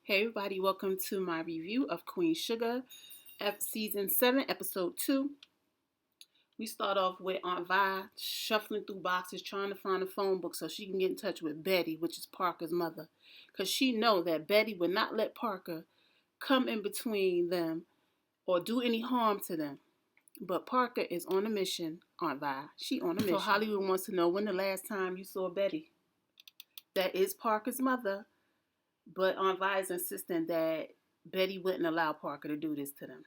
Hey everybody, welcome to my review of Queen Sugar, Season 7, Episode 2. We start off with Aunt Vi shuffling through boxes trying to find a phone book so she can get in touch with Betty, which is Parker's mother. Because she know that Betty would not let Parker come in between them or do any harm to them. But Parker is on a mission, Aunt Vi. She on a mission. So Hollywood wants to know when the last time you saw Betty. That is Parker's mother. But Aunt Vi is insisting that Betty wouldn't allow Parker to do this to them.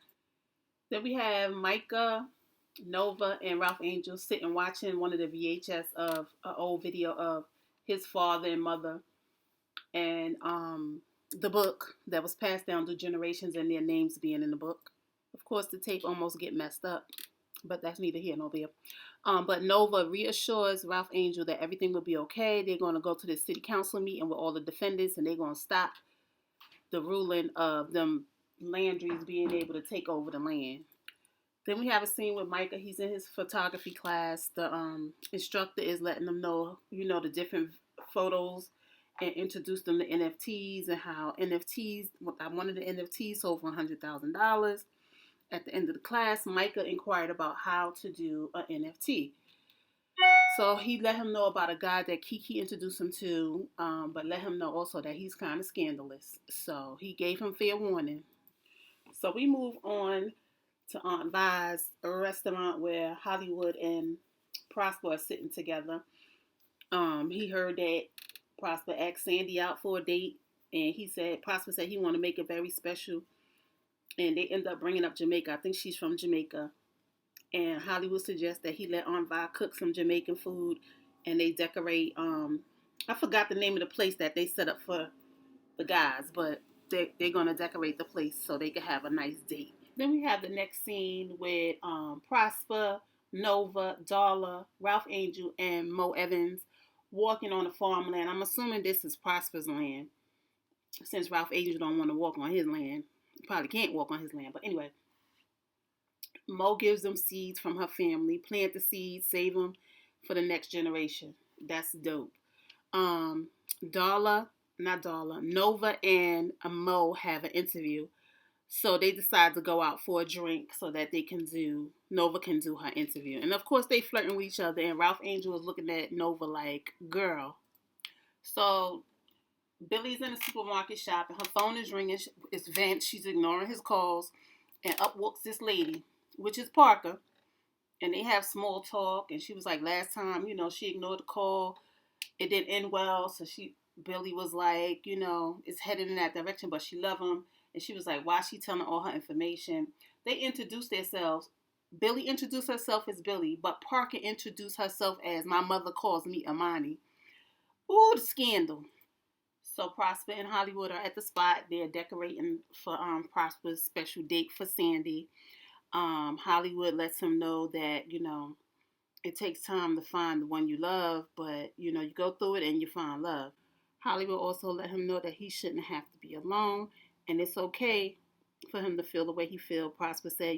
Then we have Micah, Nova, and Ralph Angel sitting watching one of the VHS of an old video of his father and mother and the book that was passed down through generations and their names being in the book. Of course, the tape almost get messed up, but that's neither here nor there. But Nova reassures Ralph Angel that everything will be okay. They're going to go to the city council meeting with all the defendants, and they're going to stop the ruling of them Landrys being able to take over the land. Then we have a scene with Micah. He's in his photography class. The instructor is letting them know, the different photos and introduce them to NFTs and how NFTs, one of the NFTs sold for $100,000. At the end of the class, Micah inquired about how to do an NFT. So he let him know about a guy that Kiki introduced him to, but let him know also that he's kind of scandalous. So he gave him fair warning. So we move on to Aunt Vi's restaurant where Hollywood and Prosper are sitting together. He heard that Prosper asked Sandy out for a date, and Prosper said he wanted to make it very special. And they end up bringing up Jamaica. I think she's from Jamaica. And Hollywood suggests that he let Aunt Vi cook some Jamaican food, and they decorate. I forgot the name of the place that they set up for the guys, but they're gonna decorate the place so they can have a nice date. Then we have the next scene with Prosper, Nova, Darla, Ralph Angel, and Mo Evans walking on the farmland. I'm assuming this is Prosper's land, since Ralph Angel don't want to walk on his land. Probably can't walk on his land, but anyway. Mo gives them seeds from her family. Plant the seeds, save them for the next generation. That's dope. Nova and Mo have an interview. So they decide to go out for a drink so that Nova can do her interview. And of course they flirting with each other, and Ralph Angel is looking at Nova like, girl. So Billy's in the supermarket shopping. Her phone is ringing. It's Vance. She's ignoring his calls. And up walks this lady, which is Parker. And they have small talk. And she was like, last time, she ignored the call. It didn't end well. So Billy was like, it's headed in that direction, but she loved him. And she was like, why is she telling all her information? They introduced themselves. Billy introduced herself as Billy, but Parker introduced herself as my mother calls me Amani. Ooh, the scandal. So Prosper and Hollywood are at the spot. They're decorating for Prosper's special date for Sandy. Hollywood lets him know that, it takes time to find the one you love, but, you go through it and you find love. Hollywood also let him know that he shouldn't have to be alone, and it's okay for him to feel the way he feels. Prosper said,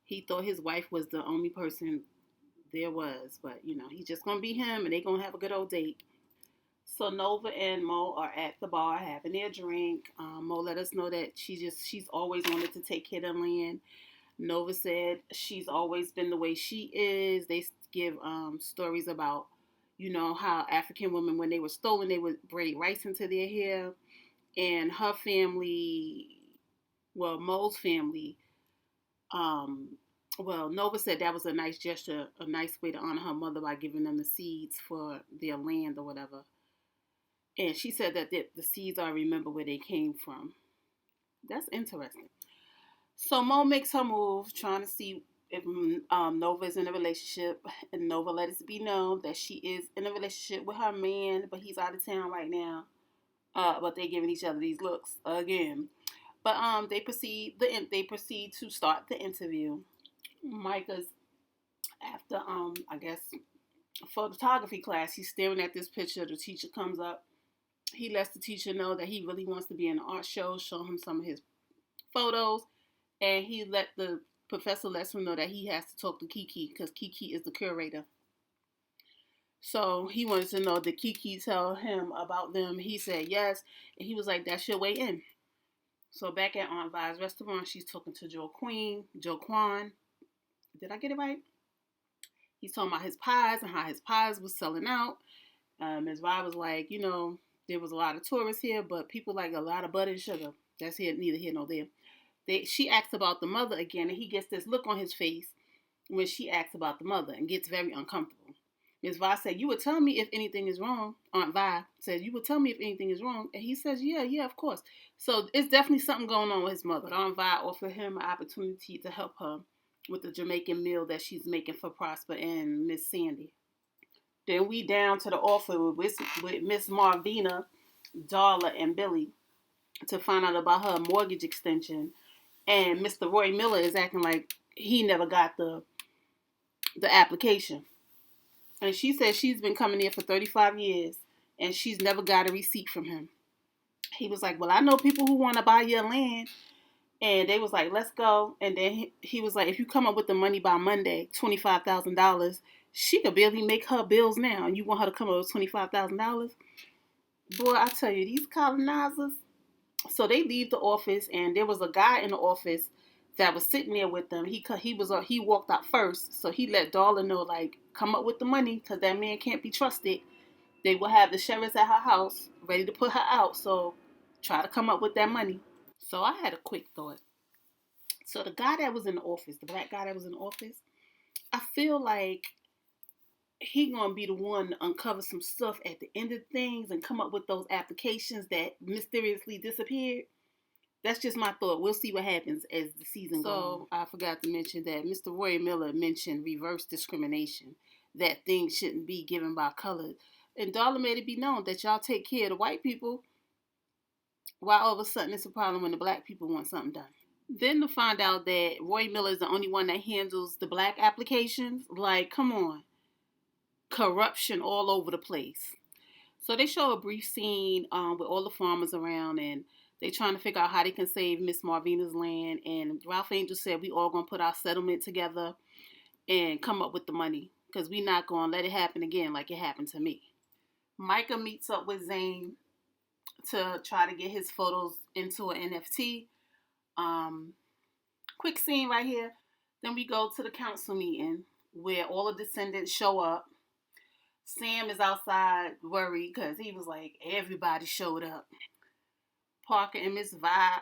he thought his wife was the only person there was, but, he's just going to be him, and they're going to have a good old date. So Nova and Mo are at the bar having their drink. Mo let us know that she's always wanted to take care of the land. Nova said she's always been the way she is. They give stories about, how African women, when they were stolen, they would braid rice into their hair. And her family, Mo's family, Nova said that was a nice gesture, a nice way to honor her mother by giving them the seeds for their land or whatever. And she said that the seeds are remember where they came from. That's interesting. So Mo makes her move, trying to see if Nova is in a relationship. And Nova let it be known that she is in a relationship with her man, but he's out of town right now. But they're giving each other these looks again. But they proceed to start the interview. Micah's after I guess photography class. He's staring at this picture. The teacher comes up. He lets the teacher know that he really wants to be in an art show, show him some of his photos, and the professor lets him know that he has to talk to Kiki because Kiki is the curator. So he wanted to know, did Kiki tell him about them? He said yes. And he was like, that's your way in. So back at Aunt Vi's restaurant, she's talking to Joe Quan. Did I get it right? He's talking about his pies and how his pies was selling out. Ms. Vi was like, there was a lot of tourists here, but people like a lot of butter and sugar. That's neither here nor there. She asks about the mother again, and he gets this look on his face when she asks about the mother and gets very uncomfortable. Ms. Vi said, you would tell me if anything is wrong. Aunt Vi says, you would tell me if anything is wrong. And he says, yeah, of course. So it's definitely something going on with his mother. Aunt Vi offered him an opportunity to help her with the Jamaican meal that she's making for Prosper and Miss Sandy. Then we down to the office with Miss Marvina, Darla, and Billy to find out about her mortgage extension. And Mr. Roy Miller is acting like he never got the application. And she says she's been coming here for 35 years and she's never got a receipt from him. He was like, well, I know people who want to buy your land. And they was like, let's go. And then he was like, if you come up with the money by Monday, $25,000, she could barely make her bills now. And you want her to come up with $25,000? Boy, I tell you, these colonizers. So they leave the office, and there was a guy in the office that was sitting there with them. He walked out first, so he let Darla know, like, come up with the money, because that man can't be trusted. They will have the sheriffs at her house ready to put her out, so try to come up with that money. So I had a quick thought. So the guy that was in the office, the black guy that was in the office, I feel like he gonna be the one to uncover some stuff at the end of things and come up with those applications that mysteriously disappeared. That's just my thought. We'll see what happens as the season goes on. So I forgot to mention that Mr. Roy Miller mentioned reverse discrimination, that things shouldn't be given by color. And Darla made it be known that y'all take care of the white people, while all of a sudden it's a problem when the black people want something done. Then to find out that Roy Miller is the only one that handles the black applications, like, come on. Corruption all over the place. So they show a brief scene with all the farmers around, and they trying to figure out how they can save Miss Marvina's land. And Ralph Angel said, we all gonna put our settlement together and come up with the money, because we not gonna let it happen again like it happened to me. Micah meets up with Zane to try to get his photos into an NFT. Quick scene right here. Then we go to the council meeting where all the descendants show up. Sam is outside worried because he was like, everybody showed up. Parker and Miss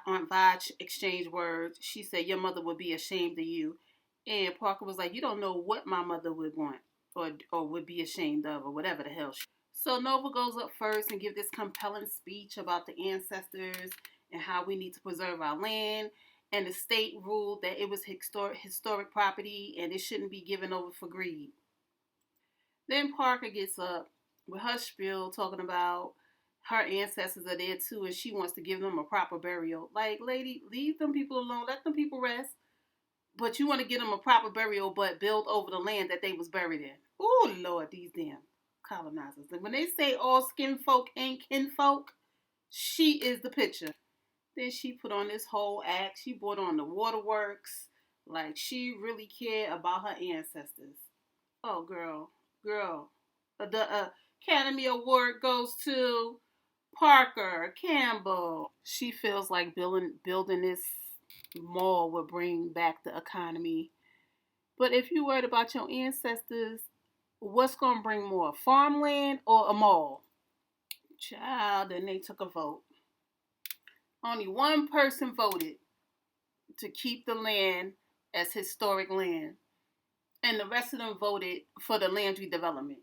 Aunt Vi exchanged words. She said, your mother would be ashamed of you. And Parker was like, you don't know what my mother would want or would be ashamed of, or whatever the hell. So Nova goes up first and gives this compelling speech about the ancestors and how we need to preserve our land. And the state ruled that it was historic property and it shouldn't be given over for greed. Then Parker gets up with her spiel talking about her ancestors are there too and she wants to give them a proper burial. Like, lady, leave them people alone. Let them people rest. But you want to give them a proper burial but build over the land that they was buried in. Oh, Lord, these damn colonizers. And when they say all skin folk ain't kinfolk, she is the picture. Then she put on this whole act. She brought on the waterworks. Like, she really cared about her ancestors. Oh, girl. The Academy Award goes to Parker Campbell. She feels like building this mall will bring back the economy. But if you worried about your ancestors, what's going to bring more, farmland or a mall? Child, then they took a vote. Only one person voted to keep the land as historic land. And the rest of them voted for the land redevelopment.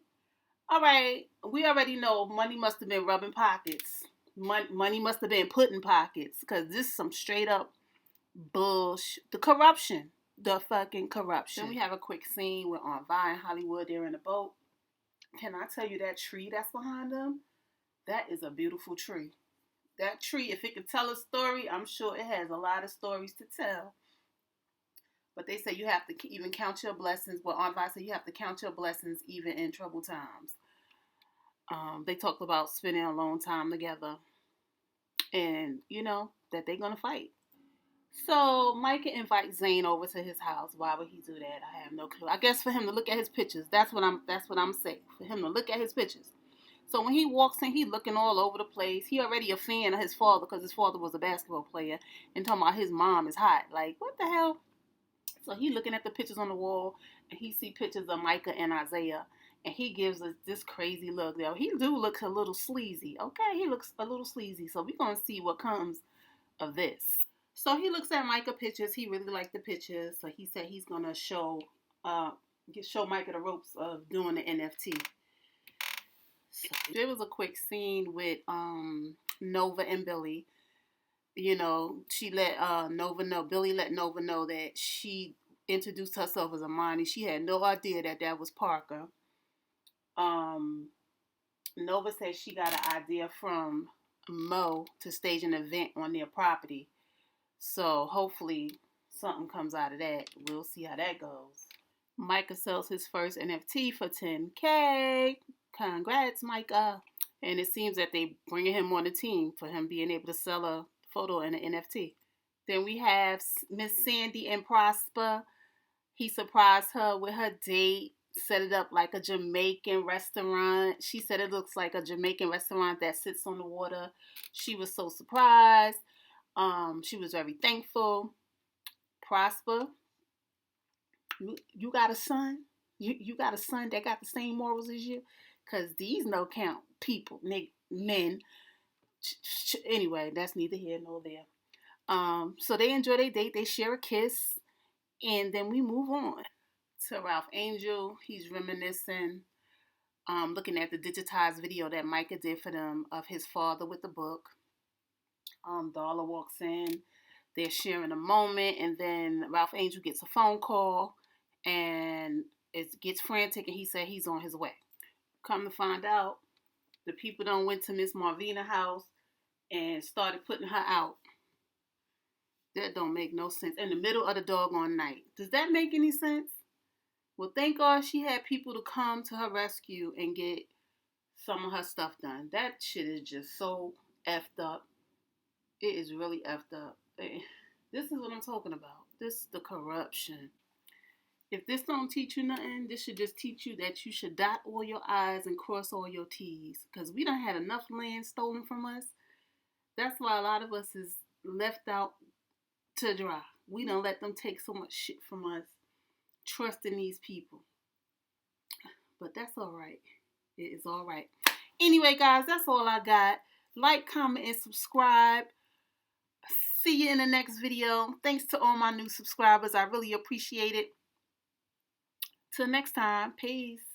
All right, we already know money must have been rubbing pockets. Money must have been put in pockets, because this is some straight up bullshit. The fucking corruption. Then we have a quick scene with Aunt Vi and Hollywood. They're in a boat. Can I tell you that tree that's behind them? That is a beautiful tree. That tree, if it could tell a story, I'm sure it has a lot of stories to tell. But they say you have to even count your blessings. Well, Aunt Vi said you have to count your blessings even in troubled times. They talked about spending a long time together. And, that they're going to fight. So Micah invites Zane over to his house. Why would he do that? I have no clue. I guess for him to look at his pictures. That's what I'm saying. For him to look at his pictures. So when he walks in, he looking all over the place. He already a fan of his father because his father was a basketball player, and talking about his mom is hot. Like, what the hell? So he looking at the pictures on the wall, and he see pictures of Micah and Isaiah, and he gives us this crazy look. Now he do look a little sleazy. Okay, he looks a little sleazy. So we gonna see what comes of this. So he looks at Micah pictures. He really liked the pictures. So he said he's gonna uh show Micah the ropes of doing the NFT. So there was a quick scene with Nova and Billy. You know, she let Nova know. Billy let Nova know that she introduced herself as Amani. She had no idea that that was Parker. Um, Nova said she got an idea from Mo to stage an event on their property. So hopefully something comes out of that. We'll see how that goes. Micah sells his first NFT for 10K. Congrats, Micah. And it seems that they bringing him on the team for him being able to sell a photo and an NFT. Then we have Miss Sandy and Prosper. He surprised her with her date, set it up like a Jamaican restaurant. She said it looks like a Jamaican restaurant that sits on the water. She was so surprised. She was very thankful. Prosper, you got a son? You got a son that got the same morals as you? Because these no count people, men. Anyway, that's neither here nor there. So they enjoy their date. They share a kiss. And then we move on to Ralph Angel. He's reminiscing, looking at the digitized video that Micah did for them of his father with the book. Darla walks in. They're sharing a moment, and then Ralph Angel gets a phone call, and it gets frantic, and he said he's on his way. Come to find out, the people done went to Miss Marvina's house and started putting her out. That don't make no sense. In the middle of the doggone night. Does that make any sense? Well, thank God she had people to come to her rescue and get some of her stuff done. That shit is just so effed up. It is really effed up. This is what I'm talking about. This the corruption. If this don't teach you nothing, this should just teach you that you should dot all your I's and cross all your T's. Because we done had enough land stolen from us. That's why a lot of us is left out to dry. We don't let them take so much shit from us, trusting these people. But that's all right. It is all right. Anyway, guys, that's all I got. Like, comment, and subscribe. See you in the next video. Thanks to all my new subscribers. I really appreciate it. Till next time. Peace.